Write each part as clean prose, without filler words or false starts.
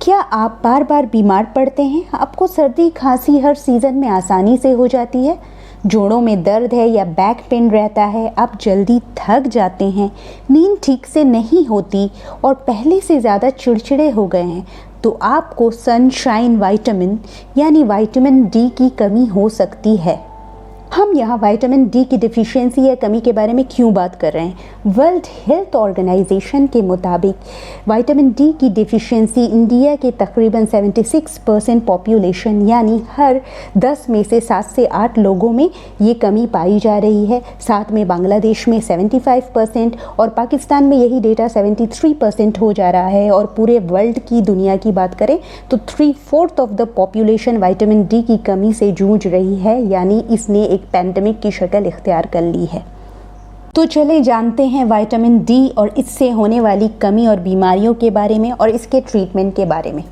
क्या आप बार बार बीमार पड़ते हैं? आपको सर्दी खांसी हर सीज़न में आसानी से हो जाती है? जोड़ों में दर्द है या बैक पेन रहता है? आप जल्दी थक जाते हैं, नींद ठीक से नहीं होती और पहले से ज़्यादा चिड़चिड़े हो गए हैं? तो आपको सनशाइन विटामिन यानी विटामिन डी की कमी हो सकती है। हम यहाँ विटामिन डी की डिफिशियंसी या कमी के बारे में क्यों बात कर रहे हैं? वर्ल्ड हेल्थ ऑर्गेनाइजेशन के मुताबिक विटामिन डी की डिफिशियंसी इंडिया के तकरीबन 76% पॉपुलेशन यानी हर 10 में से 7 से 8 लोगों में ये कमी पाई जा रही है। साथ में बांग्लादेश में 75% और पाकिस्तान में यही डेटा 73% हो जा रहा है। और पूरे वर्ल्ड की दुनिया की बात करें तो 3/4 of the population vitamin D की कमी से जूझ रही है, यानी इसने एक पैंडेमिक की शक्ल इख्तियार कर ली है। तो चले जानते हैं विटामिन डी और इससे होने वाली कमी और बीमारियों के बारे में और इसके ट्रीटमेंट के बारे में।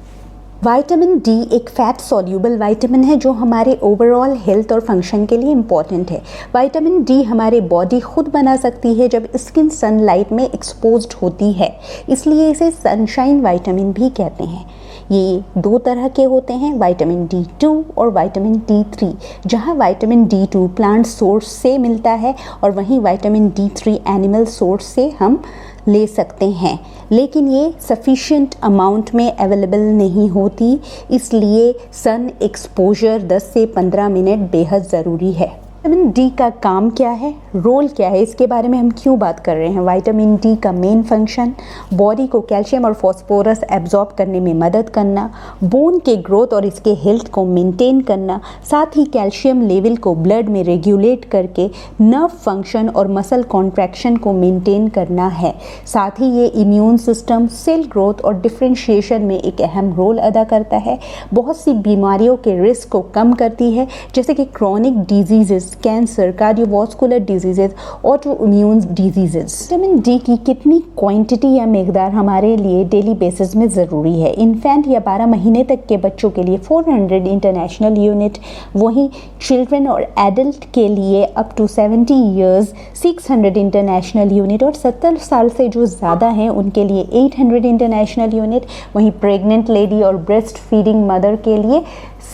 विटामिन डी एक फैट सॉल्यूबल विटामिन है जो हमारे ओवरऑल हेल्थ और फंक्शन के लिए इम्पॉर्टेंट है। विटामिन डी हमारे बॉडी खुद बना सकती है जब स्किन सनलाइट में एक्सपोज्ड होती है, इसलिए इसे सनशाइन विटामिन भी कहते हैं। ये 2 तरह के होते हैं, विटामिन D2 और विटामिन D3। जहाँ विटामिन D2 प्लांट सोर्स से मिलता है और वहीं विटामिन D3 एनिमल सोर्स से हम ले सकते हैं, लेकिन ये सफिशिएंट अमाउंट में अवेलेबल नहीं होती, इसलिए सन एक्सपोजर 10 से 15 मिनट बेहद ज़रूरी है। विटामिन डी का काम क्या है, रोल क्या है, इसके बारे में हम क्यों बात कर रहे हैं? विटामिन डी का मेन फंक्शन बॉडी को कैल्शियम और फॉस्फोरस एब्जॉर्ब करने में मदद करना, बोन के ग्रोथ और इसके हेल्थ को मेंटेन करना, साथ ही कैल्शियम लेवल को ब्लड में रेगुलेट करके नर्व फंक्शन और मसल कॉन्ट्रैक्शन को मेंटेन करना है। साथ ही ये इम्यून सिस्टम, सेल ग्रोथ और डिफ्रेंशिएशन में एक अहम रोल अदा करता है। बहुत सी बीमारियों के रिस्क को कम करती है, जैसे कि chronic diseases, cancer, cardiovascular diseases, auto immune diseases. Vitamin D की कितनी क्वांटिटी या मिकदार हमारे लिए डेली बेसिस में ज़रूरी है? इन्फेंट या 12 महीने तक के बच्चों के लिए 400 इंटरनेशनल यूनिट, वहीं चिल्ड्रन और एडल्ट के लिए up to 70 years 600 international unit और 70 साल से जो ज़्यादा हैं उनके लिए 800 इंटरनेशनल यूनिट, वहीं प्रेग्नेंट लेडी और ब्रेस्ट फीडिंग मदर के लिए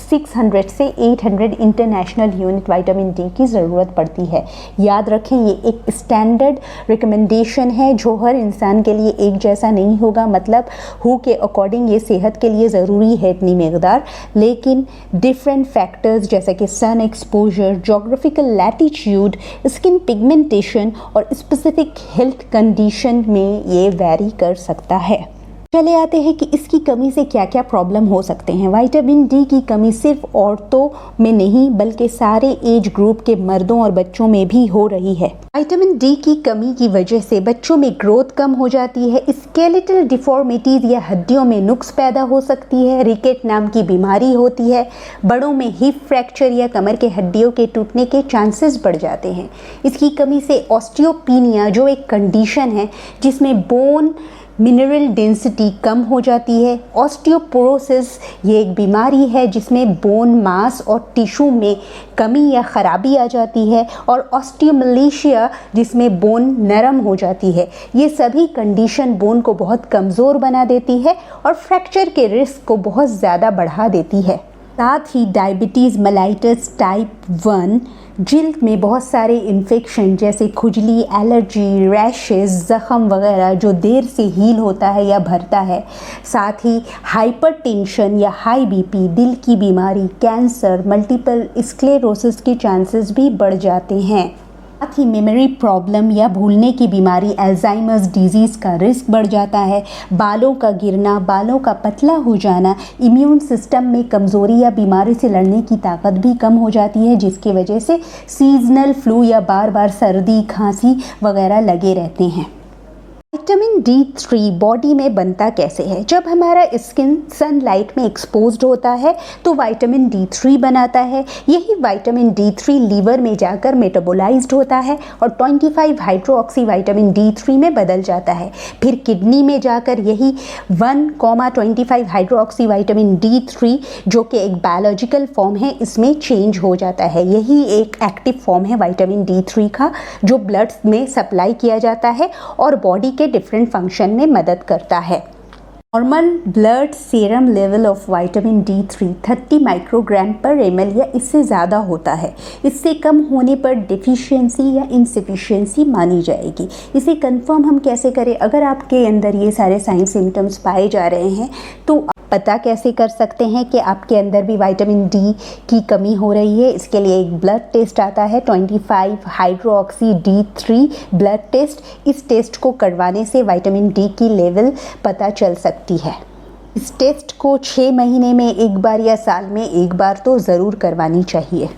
600 से 800 इंटरनेशनल यूनिट विटामिन डी की ज़रूरत पड़ती है। याद रखें, ये एक स्टैंडर्ड रिकमेंडेशन है जो हर इंसान के लिए एक जैसा नहीं होगा। मतलब हु के अकॉर्डिंग ये सेहत के लिए ज़रूरी है इतनी मिकदार, लेकिन डिफरेंट फैक्टर्स जैसे कि sun exposure, geographical latitude, skin pigmentation और स्पेसिफिक हेल्थ कंडीशन में ये वेरी कर सकता है। चले आते हैं कि इसकी कमी से क्या क्या प्रॉब्लम हो सकते हैं। विटामिन डी की कमी सिर्फ औरतों में नहीं बल्कि सारे एज ग्रुप के मर्दों और बच्चों में भी हो रही है। विटामिन डी की कमी की वजह से बच्चों में ग्रोथ कम हो जाती है, स्केलेटल डिफॉर्मिटीज या हड्डियों में नुक्स पैदा हो सकती है, रिकेट नाम की बीमारी होती है, बड़ों में हिप फ्रैक्चर या कमर के हड्डियों के टूटने के चांसेस बढ़ जाते हैं। इसकी कमी से ऑस्टियोपीनिया जो एक कंडीशन है जिसमें बोन मिनरल डेंसिटी कम हो जाती है, ऑस्टियोपोरोसिस ये एक बीमारी है जिसमें बोन मास और टिश्यू में कमी या ख़राबी आ जाती है, और ऑस्टियोमलेशिया जिसमें बोन नरम हो जाती है। ये सभी कंडीशन बोन को बहुत कमज़ोर बना देती है और फ्रैक्चर के रिस्क को बहुत ज़्यादा बढ़ा देती है। साथ ही डायबिटीज़ मेलाइटस टाइप 1, जिल्द में बहुत सारे इन्फेक्शन जैसे खुजली, एलर्जी, रैशेस, ज़ख़म वगैरह जो देर से हील होता है या भरता है। साथ ही हाइपरटेंशन या हाई बीपी, दिल की बीमारी, कैंसर, मल्टीपल स्क्लेरोसिस के चांसेस भी बढ़ जाते हैं। साथ ही मेमोरी प्रॉब्लम या भूलने की बीमारी, अल्जाइमर्स डिजीज़ का रिस्क बढ़ जाता है। बालों का गिरना, बालों का पतला हो जाना, इम्यून सिस्टम में कमज़ोरी या बीमारी से लड़ने की ताकत भी कम हो जाती है, जिसकी वजह से सीजनल फ्लू या बार बार सर्दी खांसी वगैरह लगे रहते हैं। विटामिन D3 बॉडी में बनता कैसे है? जब हमारा स्किन सनलाइट में एक्सपोज्ड होता है तो विटामिन D3 बनाता है। यही विटामिन D3 लीवर में जाकर मेटाबोलाइज्ड होता है और 25 हाइड्रोक्सी विटामिन D3 में बदल जाता है। फिर किडनी में जाकर यही 1,25 हाइड्रोक्सी विटामिन D3 जो कि एक बायोलॉजिकल फॉर्म है इसमें चेंज हो जाता है। यही एक एक्टिव फॉर्म है विटामिन D3 का जो ब्लड में सप्लाई किया जाता है और बॉडी के डिफरेंट फंक्शन में मदद करता है। Normal blood serum level of vitamin D3 30 microgram पर ml या इससे ज़्यादा होता है। इससे कम होने पर डेफिशिएंसी या इनसफिशिएंसी मानी जाएगी। इसे कंफर्म हम कैसे करें? अगर आपके अंदर ये सारे साइन सिम्टम्स पाए जा रहे हैं तो पता कैसे कर सकते हैं कि आपके अंदर भी विटामिन डी की कमी हो रही है? इसके लिए एक ब्लड टेस्ट आता है 25 हाइड्रोक्सी D3 ब्लड टेस्ट। इस टेस्ट को करवाने से विटामिन डी की लेवल पता चल सकती है। इस टेस्ट को 6 महीने में एक बार या साल में एक बार तो ज़रूर करवानी चाहिए।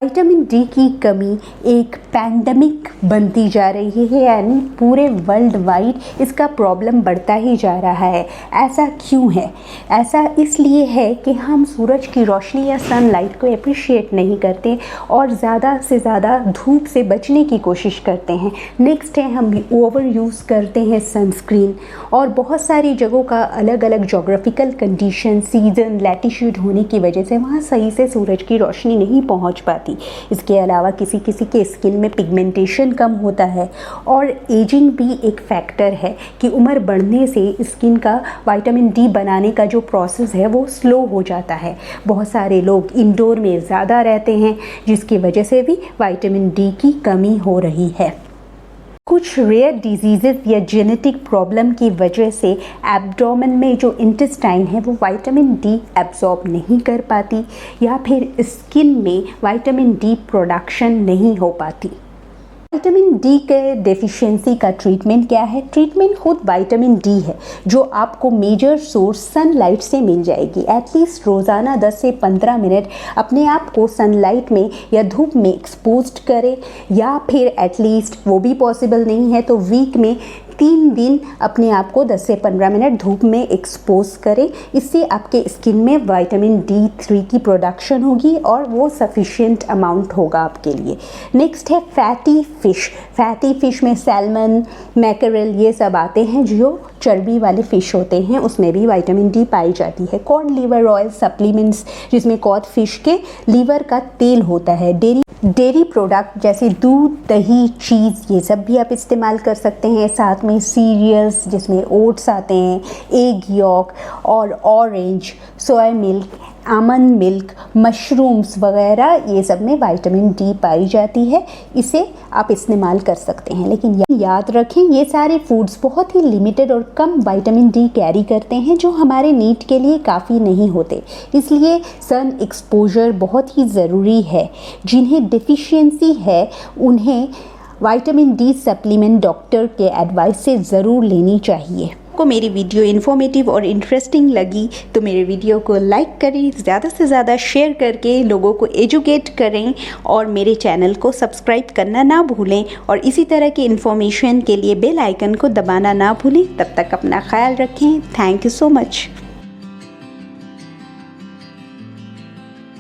विटामिन डी की कमी एक पैंडेमिक बनती जा रही है, यानी पूरे वर्ल्ड वाइड इसका प्रॉब्लम बढ़ता ही जा रहा है। ऐसा क्यों है? ऐसा इसलिए है कि हम सूरज की रोशनी या सनलाइट को अप्रिशिएट नहीं करते और ज़्यादा से ज़्यादा धूप से बचने की कोशिश करते हैं। नेक्स्ट है, हम ओवर यूज़ करते हैं सनस्क्रीन, और बहुत सारी जगहों का अलग अलग जोग्राफिकल कंडीशन, सीज़न, लैटिट्यूड होने की वजह से वहाँ सही से सूरज की रोशनी नहीं पहुँच पाती। इसके अलावा किसी किसी के स्किन में पिगमेंटेशन कम होता है, और एजिंग भी एक फैक्टर है कि उम्र बढ़ने से स्किन का विटामिन डी बनाने का जो प्रोसेस है वो स्लो हो जाता है। बहुत सारे लोग इंडोर में ज़्यादा रहते हैं जिसकी वजह से भी विटामिन डी की कमी हो रही है। कुछ रेयर डिजीज़ेस या जेनेटिक प्रॉब्लम की वजह से एब्डोमेन में जो इंटेस्टाइन है वो विटामिन डी एब्जॉर्ब नहीं कर पाती, या फिर स्किन में विटामिन डी प्रोडक्शन नहीं हो पाती। विटामिन डी के डेफिशिएंसी का ट्रीटमेंट क्या है? ट्रीटमेंट खुद विटामिन डी है, जो आपको मेजर सोर्स सनलाइट से मिल जाएगी। एटलीस्ट रोज़ाना 10 से 15 मिनट अपने आप को सनलाइट में या धूप में एक्सपोज्ड करें, या फिर एटलीस्ट वो भी पॉसिबल नहीं है तो वीक में 3 दिन अपने आप को 10 से 15 मिनट धूप में एक्सपोज करें। इससे आपके स्किन में विटामिन D3 की प्रोडक्शन होगी और वो सफिशिएंट अमाउंट होगा आपके लिए। नेक्स्ट है फैटी फ़िश। फैटी फ़िश में सैल्मन, मैकरेल ये सब आते हैं जो चर्बी वाले फ़िश होते हैं, उसमें भी विटामिन डी पाई जाती है। कॉड लीवर ऑयल सप्लीमेंट्स, जिसमें कॉड फिश के लीवर का तेल होता है। डेयरी प्रोडक्ट जैसे दूध, दही, चीज़, ये सब भी आप इस्तेमाल कर सकते हैं। साथ में सीरियल्स जिसमें ओट्स आते हैं, एग यॉक और orange, soya milk, almond milk, mushrooms वगैरह, ये सब में विटामिन डी पाई जाती है। इसे आप इस्तेमाल कर सकते हैं, लेकिन याद रखें ये सारे फूड्स बहुत ही लिमिटेड और कम विटामिन डी कैरी करते हैं जो हमारे नीड के लिए काफ़ी नहीं होते। इसलिए सन एक्सपोजर बहुत ही ज़रूरी है। जिन्हें डेफिशिएंसी है उन्हें विटामिन डी सप्लीमेंट डॉक्टर के एडवाइस से ज़रूर लेनी चाहिए। को मेरी वीडियो इन्फॉर्मेटिव और इंटरेस्टिंग लगी तो मेरे वीडियो को लाइक करें, ज़्यादा से ज़्यादा शेयर करके लोगों को एजुकेट करें, और मेरे चैनल को सब्सक्राइब करना ना भूलें, और इसी तरह की इन्फॉर्मेशन के लिए बेल आइकन को दबाना ना भूलें। तब तक अपना ख्याल रखें। Thank you so much.